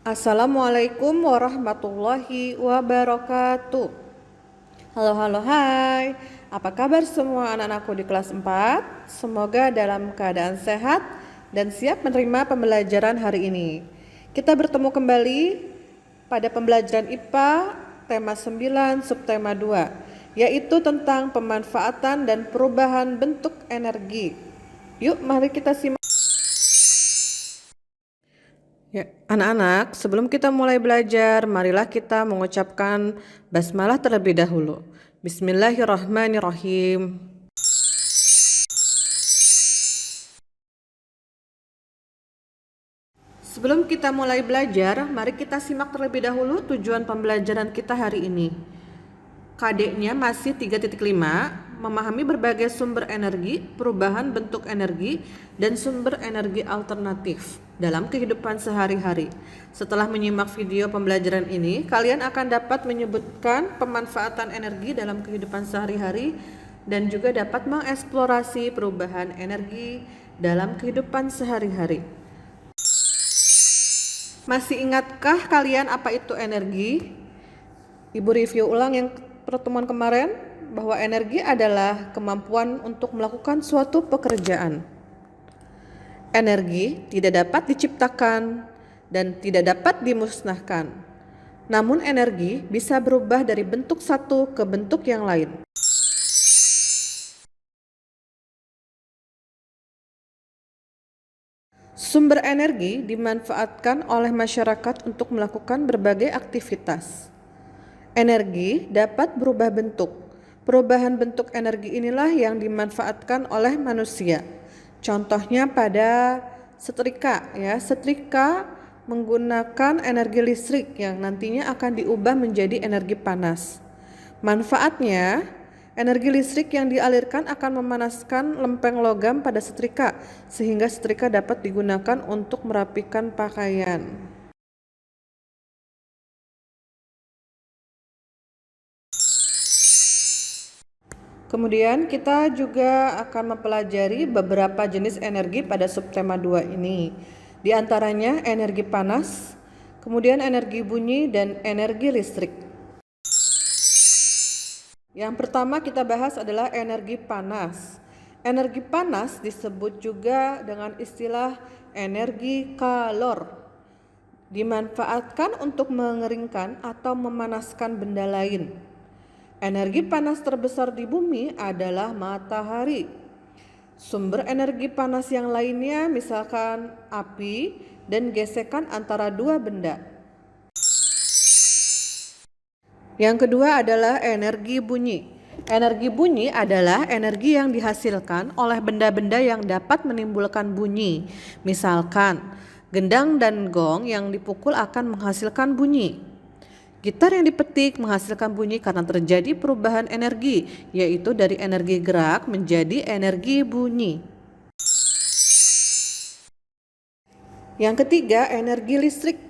Assalamualaikum warahmatullahi wabarakatuh. Halo, halo, hai. Apa kabar semua anak-anakku di kelas 4? Semoga dalam keadaan sehat dan siap menerima pembelajaran hari ini. Kita bertemu kembali pada pembelajaran IPA tema 9 subtema 2, yaitu tentang pemanfaatan dan perubahan bentuk energi. Yuk, mari kita simak. Ya, anak-anak, sebelum kita mulai belajar, marilah kita mengucapkan basmalah terlebih dahulu. Bismillahirrahmanirrahim. Sebelum kita mulai belajar, mari kita simak terlebih dahulu tujuan pembelajaran kita hari ini. KD-nya masih 3.5, memahami berbagai sumber energi, perubahan bentuk energi, dan sumber energi alternatif dalam kehidupan sehari-hari. Setelah menyimak video pembelajaran ini, kalian akan dapat menyebutkan pemanfaatan energi dalam kehidupan sehari-hari dan juga dapat mengeksplorasi perubahan energi dalam kehidupan sehari-hari. Masih ingatkah kalian apa itu energi? Ibu review ulang yang pertemuan kemarin bahwa energi adalah kemampuan untuk melakukan suatu pekerjaan. Energi tidak dapat diciptakan dan tidak dapat dimusnahkan. Namun energi bisa berubah dari bentuk satu ke bentuk yang lain. Sumber energi dimanfaatkan oleh masyarakat untuk melakukan berbagai aktivitas. Energi dapat berubah bentuk. Perubahan bentuk energi inilah yang dimanfaatkan oleh manusia. Contohnya pada setrika, ya. Setrika menggunakan energi listrik yang nantinya akan diubah menjadi energi panas. Manfaatnya, energi listrik yang dialirkan akan memanaskan lempeng logam pada setrika sehingga setrika dapat digunakan untuk merapikan pakaian. Kemudian kita juga akan mempelajari beberapa jenis energi pada subtema 2 ini. Di antaranya energi panas, kemudian energi bunyi, dan energi listrik. Yang pertama kita bahas adalah energi panas. Energi panas disebut juga dengan istilah energi kalor. Dimanfaatkan untuk mengeringkan atau memanaskan benda lain. Energi panas terbesar di bumi adalah matahari. Sumber energi panas yang lainnya misalkan api dan gesekan antara dua benda. Yang kedua adalah energi bunyi. Energi bunyi adalah energi yang dihasilkan oleh benda-benda yang dapat menimbulkan bunyi. Misalkan gendang dan gong yang dipukul akan menghasilkan bunyi. Gitar yang dipetik menghasilkan bunyi karena terjadi perubahan energi, yaitu dari energi gerak menjadi energi bunyi. Yang ketiga, energi listrik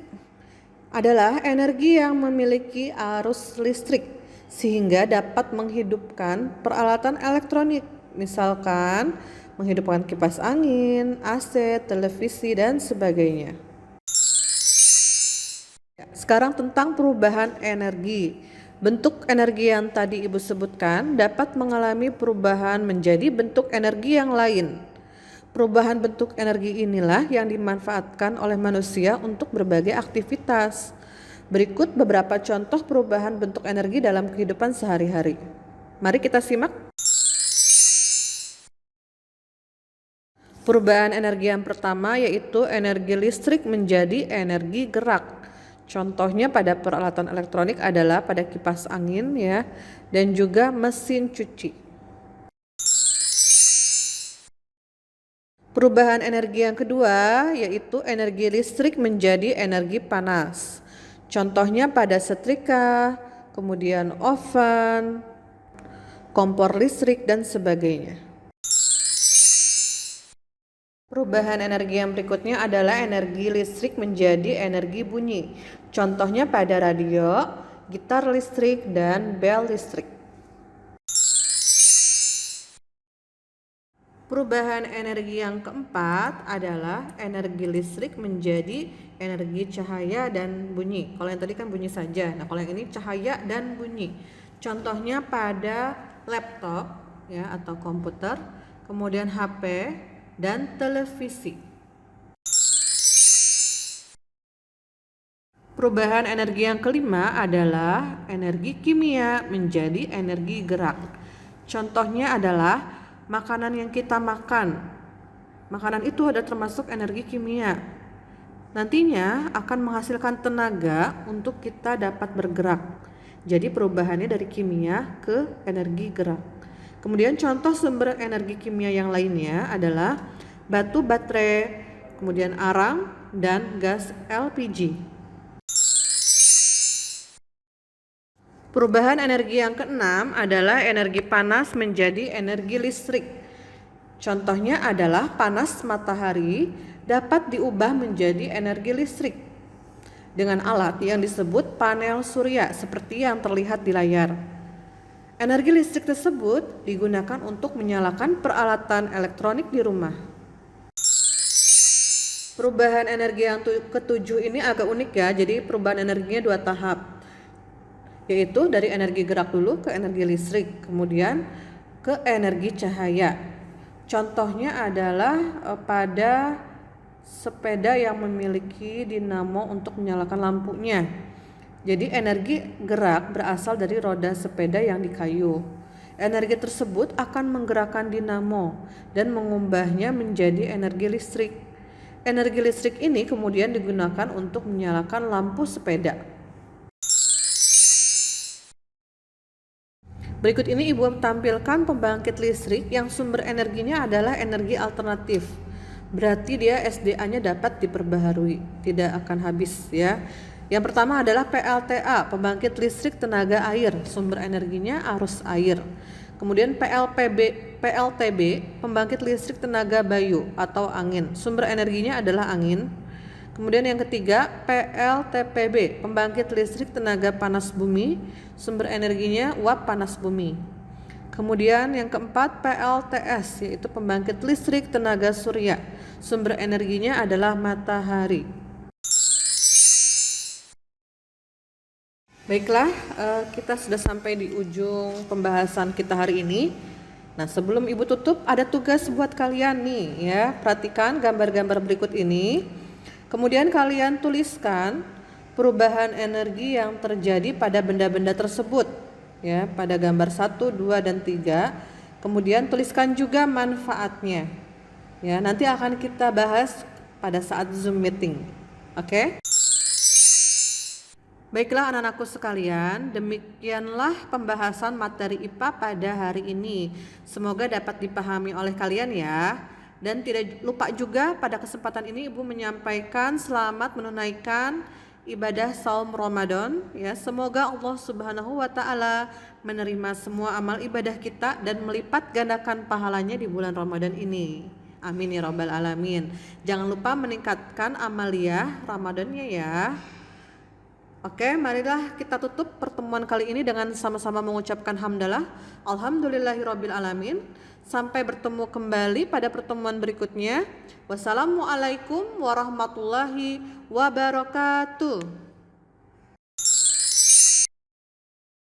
adalah energi yang memiliki arus listrik sehingga dapat menghidupkan peralatan elektronik, misalkan menghidupkan kipas angin, AC, televisi, dan sebagainya. Sekarang tentang perubahan energi. Bentuk energi yang tadi Ibu sebutkan dapat mengalami perubahan menjadi bentuk energi yang lain. Perubahan bentuk energi inilah yang dimanfaatkan oleh manusia untuk berbagai aktivitas. Berikut beberapa contoh perubahan bentuk energi dalam kehidupan sehari-hari. Mari kita simak. Perubahan energi yang pertama yaitu energi listrik menjadi energi gerak. Contohnya pada peralatan elektronik adalah pada kipas angin, ya, dan juga mesin cuci. Perubahan energi yang kedua yaitu energi listrik menjadi energi panas. Contohnya pada setrika, kemudian oven, kompor listrik, dan sebagainya. Perubahan energi yang berikutnya adalah energi listrik menjadi energi bunyi. Contohnya pada radio, gitar listrik, dan bel listrik. Perubahan energi yang keempat adalah energi listrik menjadi energi cahaya dan bunyi. Kalau yang tadi kan bunyi saja. Nah, kalau yang ini cahaya dan bunyi. Contohnya pada laptop ya atau komputer, kemudian HP dan televisi. Perubahan energi yang kelima adalah energi kimia menjadi energi gerak. Contohnya adalah makanan yang kita makan. Makanan itu ada termasuk energi kimia. Nantinya akan menghasilkan tenaga untuk kita dapat bergerak. Jadi perubahannya dari kimia ke energi gerak. Kemudian contoh sumber energi kimia yang lainnya adalah batu baterai, kemudian arang, dan gas LPG. Perubahan energi yang keenam adalah energi panas menjadi energi listrik. Contohnya adalah panas matahari dapat diubah menjadi energi listrik dengan alat yang disebut panel surya seperti yang terlihat di layar. Energi listrik tersebut digunakan untuk menyalakan peralatan elektronik di rumah. Perubahan energi yang ketujuh ini agak unik ya, jadi perubahan energinya 2 tahap. Yaitu dari energi gerak dulu ke energi listrik, kemudian ke energi cahaya. Contohnya adalah pada sepeda yang memiliki dinamo untuk menyalakan lampunya. Jadi energi gerak berasal dari roda sepeda yang di kayu. Energi tersebut akan menggerakkan dinamo dan mengubahnya menjadi energi listrik. Energi listrik ini kemudian digunakan untuk menyalakan lampu sepeda. Berikut ini Ibu tampilkan pembangkit listrik yang sumber energinya adalah energi alternatif. Berarti dia SDA-nya dapat diperbaharui, tidak akan habis ya. Yang pertama adalah PLTA, pembangkit listrik tenaga air, sumber energinya arus air. Kemudian PLTB, pembangkit listrik tenaga bayu atau angin, sumber energinya adalah angin. Kemudian yang ketiga PLTPB, pembangkit listrik tenaga panas bumi, sumber energinya uap panas bumi. Kemudian yang keempat PLTS, yaitu pembangkit listrik tenaga surya, sumber energinya adalah matahari. Baiklah, kita sudah sampai di ujung pembahasan kita hari ini. Nah, sebelum Ibu tutup ada tugas buat kalian nih ya. Perhatikan gambar-gambar berikut ini. Kemudian kalian tuliskan perubahan energi yang terjadi pada benda-benda tersebut ya, pada gambar 1, 2, dan 3. Kemudian tuliskan juga manfaatnya. Ya, nanti akan kita bahas pada saat Zoom meeting. Oke? Baiklah anak-anakku sekalian, demikianlah pembahasan materi IPA pada hari ini. Semoga dapat dipahami oleh kalian ya. Dan tidak lupa juga pada kesempatan ini Ibu menyampaikan selamat menunaikan ibadah saum Ramadan ya. Semoga Allah Subhanahu wa taala menerima semua amal ibadah kita dan melipat gandakan pahalanya di bulan Ramadan ini. Amin ya rabbal alamin. Jangan lupa meningkatkan amaliyah Ramadannya ya. Oke, marilah kita tutup pertemuan kali ini dengan sama-sama mengucapkan hamdalah. Alhamdulillahirabbil alamin. Sampai bertemu kembali pada pertemuan berikutnya. Wassalamualaikum warahmatullahi wabarakatuh.